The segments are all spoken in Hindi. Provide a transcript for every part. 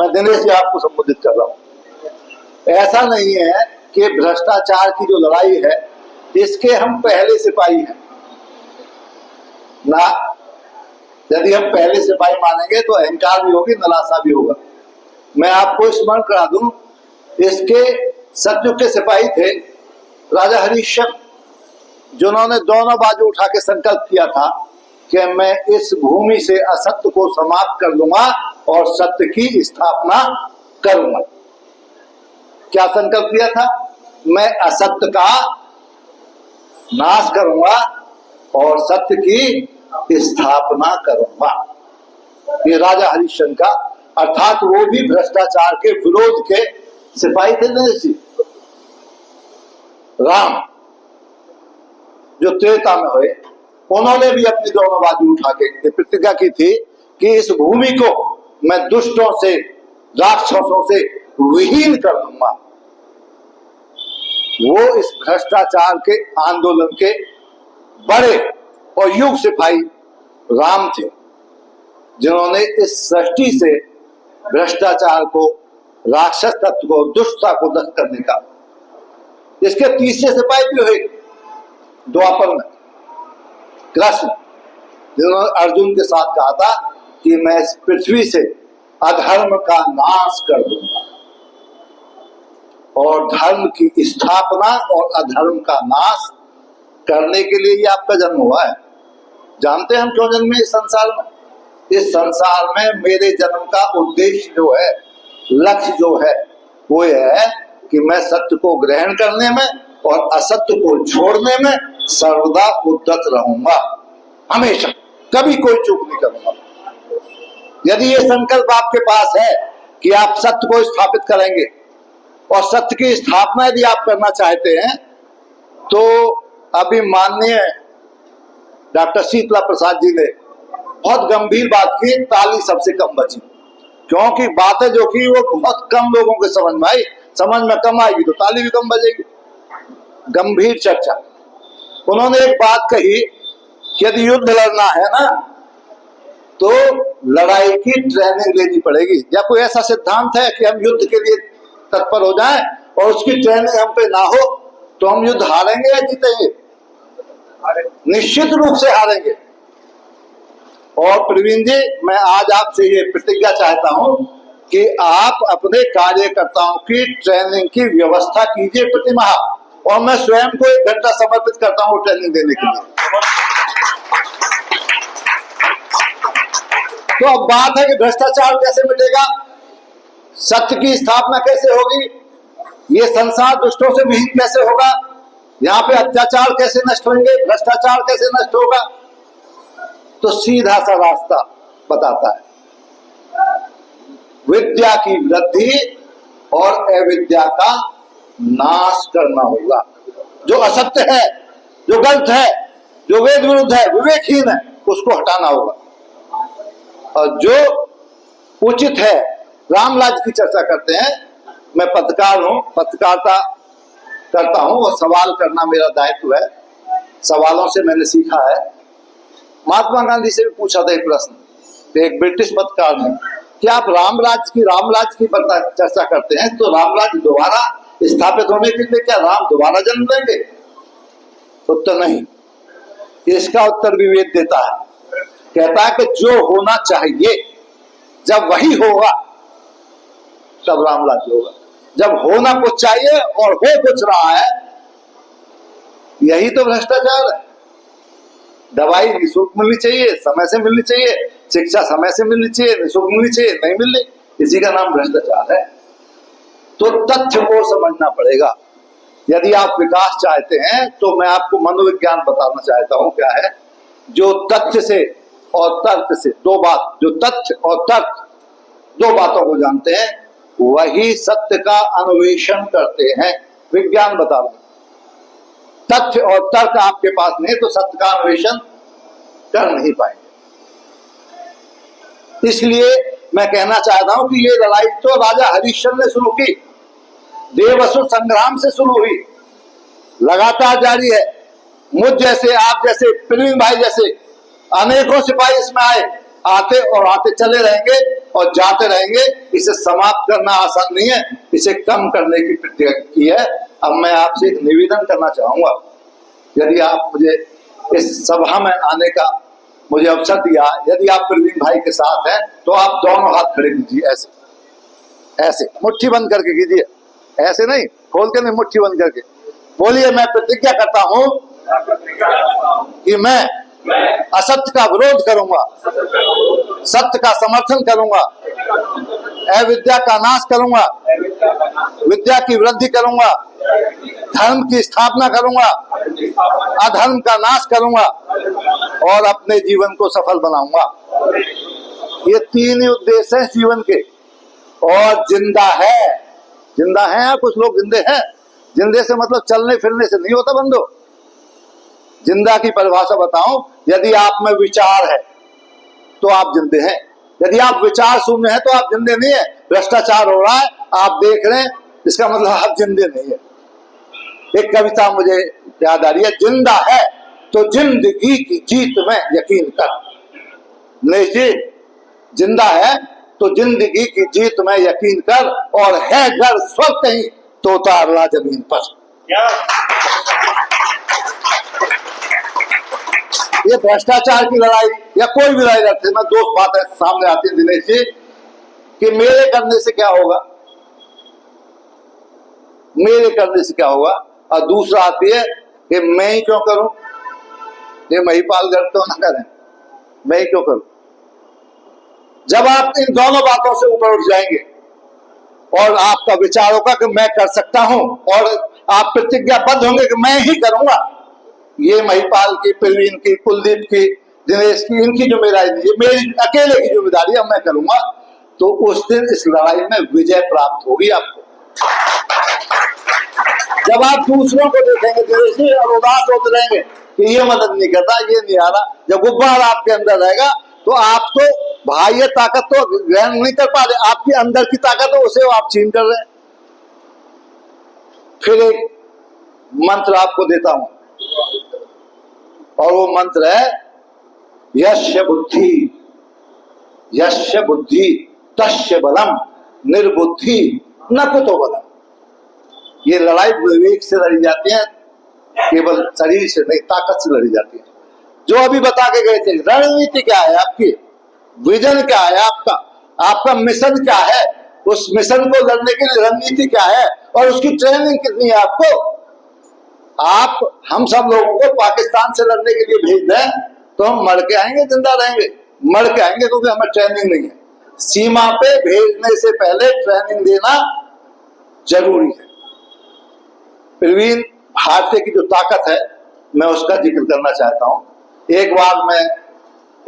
मैं दिनेश जी आपको संबोधित कर रहा हूं। ऐसा नहीं है कि भ्रष्टाचार की जो लड़ाई है इसके हम पहले सिपाही हैं ना। यदि हम पहले सिपाही मानेंगे तो अहंकार भी होगी, निराशा भी होगा। मैं आपको स्मरण करा दूं, इसके सतयुग के सिपाही थे राजा हरिश्चंद्र, जिन्होंने दोनों बाजू उठा के संकल्प किया था कि मैं इस भूमि से असत्य को समाप्त कर दूंगा और सत्य की स्थापना करूंगा। क्या संकल्प किया था? मैं असत्य का नाश करूंगा और सत्य की स्थापना करूंगा। ये राजा हरिश्चंद्र का, अर्थात वो भी भ्रष्टाचार के विरोध के सिपाही थे। दिनेश जी, राम जो त्रेता में हुए, उन्होंने भी अपनी दोनों बाजू उठा के प्रतिज्ञा की थी कि इस भूमि को मैं दुष्टों से, राक्षसों से विहीन कर दूंगा। वो इस भ्रष्टाचार के आंदोलन के बड़े और युग सिपाही राम थे, जिन्होंने इस सृष्टि से भ्रष्टाचार को, राक्षस तत्व को, दुष्टता को नष्ट करने का। इसके तीसरे सिपाही भी हुए द्वापर में कृष्ण, जिन्होंने अर्जुन के साथ कहा था कि मैं इस पृथ्वी से अधर्म का नाश कर दूंगा और धर्म की स्थापना और अधर्म का नाश करने के लिए ही आपका जन्म हुआ है। जानते हैं हम क्यों जन्मे इस संसार में? इस संसार में मेरे जन्म का उद्देश्य जो है, लक्ष्य जो है, वो ये है कि मैं सत्य को ग्रहण करने में और असत्य को छोड़ने में सर्वदा उद्यत रहूंगा, हमेशा, कभी कोई चूक नहीं करूंगा। यदि ये संकल्प आपके पास है कि आप सत्य को स्थापित करेंगे और सत्य की स्थापना यदि आप करना चाहते हैं, तो अभी माननीय डॉक्टर शीतला प्रसाद जी ने बहुत गंभीर बात की, ताली सबसे कम बची। क्योंकि बातें जो की वो बहुत कम लोगों के समझ में आई, समझ में कम आएगी तो ताली भी कम बजेगी। गंभीर चर्चा। उन्होंने एक बात कही कि यदि युद्ध लड़ना है ना, तो लड़ाई की ट्रेनिंग लेनी पड़ेगी। या कोई ऐसा सिद्धांत है कि हम युद्ध के लिए तत्पर हो जाएं और उसकी ट्रेनिंग हम पे ना हो तो हम युद्ध हारेंगे या जीतेंगे? निश्चित रूप से हारेंगे। और प्रवीण जी, मैं आज आपसे ये प्रतिज्ञा चाहता हूं कि आप अपने कार्यकर्ताओं की ट्रेनिंग की व्यवस्था कीजिए प्रतिमाह, और मैं स्वयं को 1 घंटा समर्पित करता हूं ट्रेनिंग देने के लिए। तो अब बात है कि भ्रष्टाचार कैसे मिटेगा, सत्य की स्थापना कैसे होगी, ये संसार दुष्टों से विहीन कैसे होगा, यहाँ पे अत्याचार कैसे नष्ट होंगे, भ्रष्टाचार कैसे नष्ट होगा। तो सीधा सा रास्ता बताता है, विद्या की वृद्धि और अविद्या का नाश करना होगा। जो असत्य है, जो गलत है, जो वेद विरुद्ध है, विवेकहीन है, उसको हटाना होगा। और जो उचित है, रामराज की चर्चा करते हैं। मैं पत्रकार हूं, पत्रकारिता करता हूं और सवाल करना मेरा दायित्व है। सवालों से मैंने सीखा है। महात्मा गांधी से भी पूछा था एक प्रश्न, एक ब्रिटिश पत्रकार ने, कि आप रामराज की चर्चा करते हैं, तो रामराज दोबारा स्थापित होने के लिए क्या राम दोबारा जन्म लेंगे? उत्तर नहीं। इसका उत्तर भी वेद देता है। कहता है कि जो होना चाहिए जब वही होगा तब रामराज होगा। जब होना कुछ चाहिए और हो कुछ रहा है, यही तो भ्रष्टाचार है। दवाई निःशुल्क मिलनी चाहिए, समय से मिलनी चाहिए, शिक्षा समय से मिलनी चाहिए, निःशुल्क मिलनी चाहिए, नहीं मिलनी, इसी का नाम भ्रष्टाचार है। तो तथ्य को समझना पड़ेगा। यदि आप विकास चाहते हैं तो मैं आपको मनोविज्ञान बताना चाहता हूं क्या है। जो तथ्य से और तर्क से, जो तथ्य और तर्क दो बातों को जानते हैं, वही सत्य का अन्वेषण करते हैं। विज्ञान बता रहा, तथ्य और तर्क आपके पास नहीं तो सत्य का अन्वेषण कर नहीं पाएंगे। इसलिए मैं कहना चाहता हूं कि ये लड़ाई तो राजा हरिश्चंद्र ने शुरू की, देवअसुर संग्राम से शुरू हुई, लगातार जारी है। मुझ जैसे, आप जैसे, प्रवीण भाई जैसे अनेकों सिपाही इसमें आए आते और आते चले रहेंगे और जाते रहेंगे। इसे समाप्त करना आसान नहीं है, इसे कम करने की प्रतिज्ञा की है। अब मैं आपसे एक निवेदन करना चाहूंगा, यदि आप मुझे इस सभा में आने का मुझे अवसर दिया, यदि आप प्रवीण भाई के साथ हैं तो आप दोनों हाथ खड़े कीजिए, ऐसे ऐसे मुट्ठी बंद करके कीजिए, ऐसे नहीं खोल के नहीं, मुट्ठी बंद करके बोलिए, मैं प्रतिज्ञा करता हूं कि मैं असत्य का विरोध करूंगा, सत्य का समर्थन करूंगा, अविद्या का नाश करूंगा, विद्या की वृद्धि करूंगा, धर्म की स्थापना करूंगा, अधर्म का नाश करूंगा और अपने जीवन को सफल बनाऊंगा। ये तीन ही उद्देश्य हैं जीवन के। और जिंदा है या कुछ लोग जिंदे हैं, जिंदे से मतलब चलने फिरने से नहीं होता बंदो। जिंदा की परिभाषा बताऊं, यदि आप में विचार है तो आप जिंदे हैं, यदि आप विचार शून्य है तो आप जिंदे नहीं है। भ्रष्टाचार हो रहा है, आप देख रहे हैं, इसका मतलब आप जिंदे नहीं है। एक कविता मुझे याद आ रही है, जिंदा है तो जिंदगी की जीत में यकीन कर। नहीं जी, जिंदा है तो जिंदगी की जीत में यकीन कर, और है घर स्वर्ग कहीं तो उतार ला जमीन पर। ये भ्रष्टाचार की लड़ाई या कोई भी लड़ाई लड़ते में दो बातें सामने आती है दिनेश जी, कि मेरे करने से क्या होगा, मेरे करने से क्या होगा, और दूसरा आती है कि मैं ही क्यों करूं, ये महिपाल घर तो ना करें, मैं ही क्यों करूं। जब आप इन दोनों बातों से ऊपर उठ जाएंगे और आपका विचार होगा कि मैं कर सकता हूं, और आप प्रतिज्ञाबद्ध होंगे कि मैं ही करूंगा, ये महिपाल की, प्रवीण की, कुलदीप की, दिनेश की, इनकी जिम्मेदारी नहीं, ये मेरी अकेले की जिम्मेदारी है, मैं करूंगा, तो उस दिन इस लड़ाई में विजय प्राप्त होगी आपको। जब आप दूसरों को देखेंगे दिनेश जी और उदास होते रहेंगे कि ये मदद नहीं करता, ये नहीं आ रहा, जब गुब्बार आपके अंदर रहेगा तो आप तो बाह्य ताकत तो ग्रहण नहीं कर पा रहे, आपकी अंदर की ताकत है उसे आप छीन कर रहे हैं। फिर एक मंत्र आपको देता हूं, और वो मंत्र है यस्य बुद्धि तस्य बलम निर्बुद्धि न कुतो बलम। ये लड़ाई विवेक से लड़ी जाती है, केवल शरीर से नहीं, ताकत से लड़ी जाती है। जो अभी बता के गए थे, रणनीति क्या है आपकी, विजन क्या है आपका मिशन क्या है, उस मिशन को लड़ने के लिए रणनीति क्या है, और उसकी ट्रेनिंग कितनी है आपको। आप हम सब लोगों को पाकिस्तान से लड़ने के लिए भेज दें तो हम मर के आएंगे, जिंदा रहेंगे, मर के आएंगे, क्योंकि हमें ट्रेनिंग नहीं है। सीमा पे भेजने से पहले ट्रेनिंग देना जरूरी है। प्रवीण भारतीय की जो ताकत है, मैं उसका जिक्र करना चाहता हूं। एक बार मैं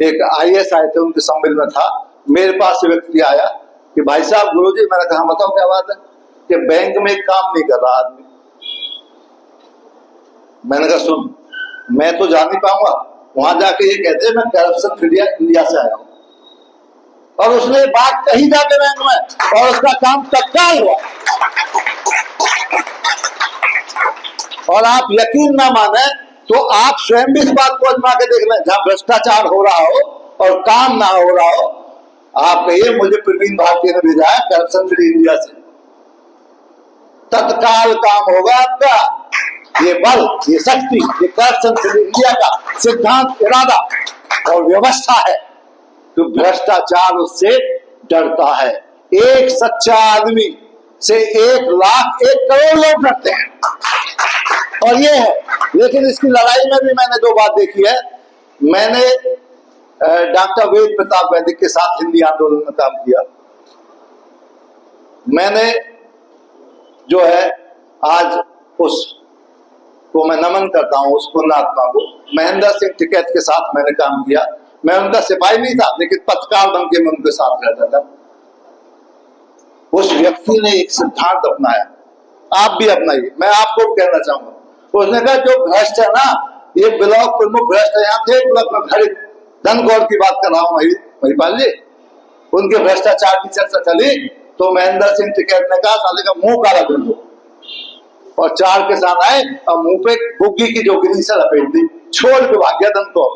एक IAS आए थे, उनके सम्मेलन में था, मेरे पास व्यक्ति आया कि भाई साहब, गुरुजी, मैंने कहा बताओ क्या बात है, कि बैंक में काम नहीं कर रहा आदमी। मैंने कहा सुन, मैं तो जा नहीं पाऊंगा, वहां जाके ये कहते हैं मैं करप्शन फ्री इंडिया से आया हूं, और उसने बात कही जाके बैंक में, और उसका काम तत्काल हुआ। और आप यकीन ना माने तो आप स्वयं भी इस बात को आजमा के देख लें, जहां भ्रष्टाचार हो रहा हो और काम ना हो रहा हो, आप कहिए मुझे प्रवीण भारतीय ने भेजा है करप्शन फ्री इंडिया से, तत्काल काम होगा आपका। ये बल, ये शक्ति, ये करप्शन फ्री इंडिया का सिद्धांत, इरादा और व्यवस्था है। तो भ्रष्टाचार उससे डरता है। एक सच्चा आदमी से 1 लाख 1 करोड़ लोग डरते हैं, और ये है। लेकिन इसकी लड़ाई में भी मैंने 2 बात देखी है। मैंने डॉक्टर वेद प्रताप वैदिक के साथ हिंदी आंदोलन में काम किया। मैंने जो है आज उसको मैं नमन करता हूं, उस पुण्यात्मा को। महेंद्र सिंह टिकैत के साथ मैंने काम किया। मैं उनका सिपाही नहीं था, लेकिन पत्रकार बन के मैं उनके साथ रहता था। उस व्यक्ति ने एक सिद्धांत अपनाया, आप भी अपनाइए, मैं आपको भी कहना चाहूंगा। उसने कहा जो भ्रष्ट है ना, ये ब्लॉक प्रमुख भ्रष्ट है, यहाँ थे ब्लॉक में खड़े, धनगौर की बात कर रहा हूं महिपाल जी, उनके भ्रष्टाचार की चर्चा चली तो महेंद्र सिंह टिकैत ने कहा साले का मुंह काला कर दो, और 4 के साथ आए और मुंह पे बुग्गी की जो गिरी से लपेट दी, छोड़ के भाग गया धनगौर।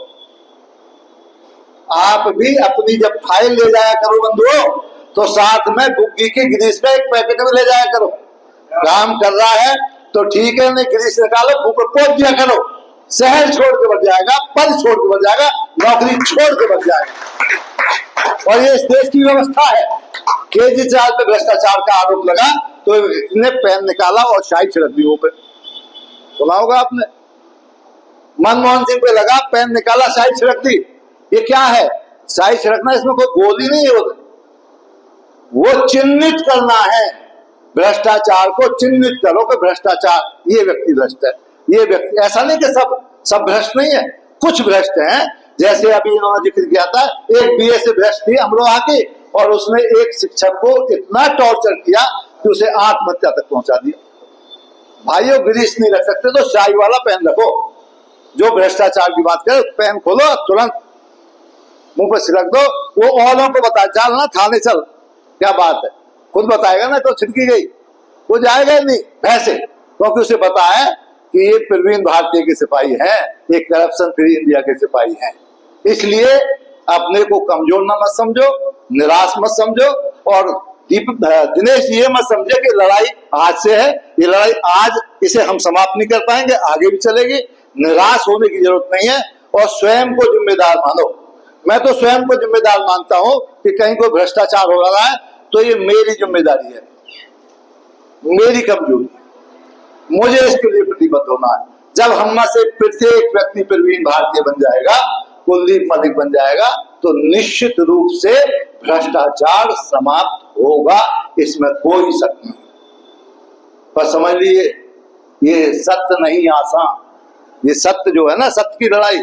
आप भी अपनी जब फाइल ले जाया करो बंधुओं, तो साथ में बुग्गी की ग्रीस का एक पैकेट भी ले जाया करो। काम कर रहा है तो ठीक है, नहीं ग्रीस निकालो, मुंह पर पोंछ दिया करो। शहर छोड़ के बढ़ जाएगा, पद छोड़ के बढ़ जाएगा, नौकरी छोड़ के बढ़ जाएगा। और ये इस देश की व्यवस्था है। केजरीवाल पे भ्रष्टाचार का आरोप लगा तो ने पेन निकाला और शाही छिड़क दी वो पे, सुना होगा आपने। मनमोहन सिंह पे लगा, पेन निकाला, शाही छिड़क दी। ये क्या है? शाही छिड़कना, इसमें कोई गोली नहीं है, वो चिन्हित करना है। भ्रष्टाचार को चिन्हित करो कि भ्रष्टाचार, ये व्यक्ति भ्रष्ट है, ये व्यक्ति। ऐसा नहीं कि सब भ्रष्ट नहीं है, कुछ भ्रष्ट हैं। जैसे अभी इन्होंने जिक्र किया था, एक बीए से भ्रष्ट थी अमरोहा की, और उसने एक शिक्षक को इतना टॉर्चर किया कि उसे आत्महत्या तक पहुंचा दिया। भाइयों, ग्रीस नहीं रख सकते तो शाही वाला पेन रखो। जो भ्रष्टाचार की बात करे, पेन खोलो, तुरंत मुंह पर छिड़क दो। वो औरों को बता, चल ना थाने चल, क्या बात है, खुद बताएगा ना तो छिड़की गई, वो जाएगा ही नहीं भैंसे, क्योंकि उसे पता है कि ये प्रवीण भारतीय के सिपाही हैं, ये करप्शन फ्री इंडिया के सिपाही हैं। इसलिए अपने को कमजोर ना मत समझो, निराश मत समझो, और दिनेश ये मत समझे कि लड़ाई आज से है। ये लड़ाई आज, इसे हम समाप्त नहीं कर पाएंगे, आगे भी चलेगी। निराश होने की जरूरत नहीं है, और स्वयं को जिम्मेदार मानो। मैं तो स्वयं को जिम्मेदार मानता हूं कि कहीं कोई भ्रष्टाचार हो रहा है तो ये मेरी जिम्मेदारी है, मेरी कमजोरी, मुझे इसके लिए प्रतिबद्ध होना है। जब हम में से प्रत्येक व्यक्ति प्रवीण भारतीय बन जाएगा, कुलदीप मलिक बन जाएगा, तो निश्चित रूप से भ्रष्टाचार समाप्त होगा, इसमें कोई शक नहीं। पर समझ लीजिए, ये सत्य नहीं आसान। ये सत्य जो है ना, सत्य की लड़ाई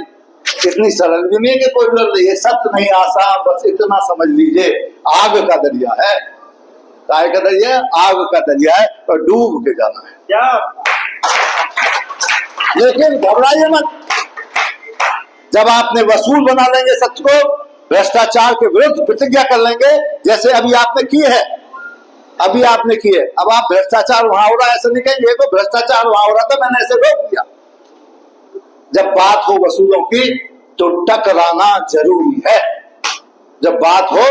इतनी सरल भी नहीं है कि कोई लड़ रही है। सत्य नहीं आसान, बस इतना समझ लीजिए, आग का दरिया है। काय का दरिया? आग का दरिया है, और डूब के जाना है क्या। लेकिन घबराइए मत, जब आपने वसूल बना लेंगे सत्य को, भ्रष्टाचार के विरुद्ध प्रतिज्ञा कर लेंगे, जैसे अभी आपने की है, अभी आपने की है। अब आप भ्रष्टाचार वहां हो रहा है ऐसे नहीं कहेंगे, तो भ्रष्टाचार वहां हो रहा था, मैंने ऐसे रोक दिया। जब बात हो वसूलों की तो टकराना जरूरी है। जब बात हो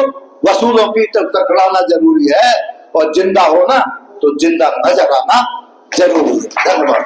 वसूलों की तो टकराना जरूरी है, और जिंदा हो ना तो जिंदा नजर आना जरूरी है। धन्यवाद।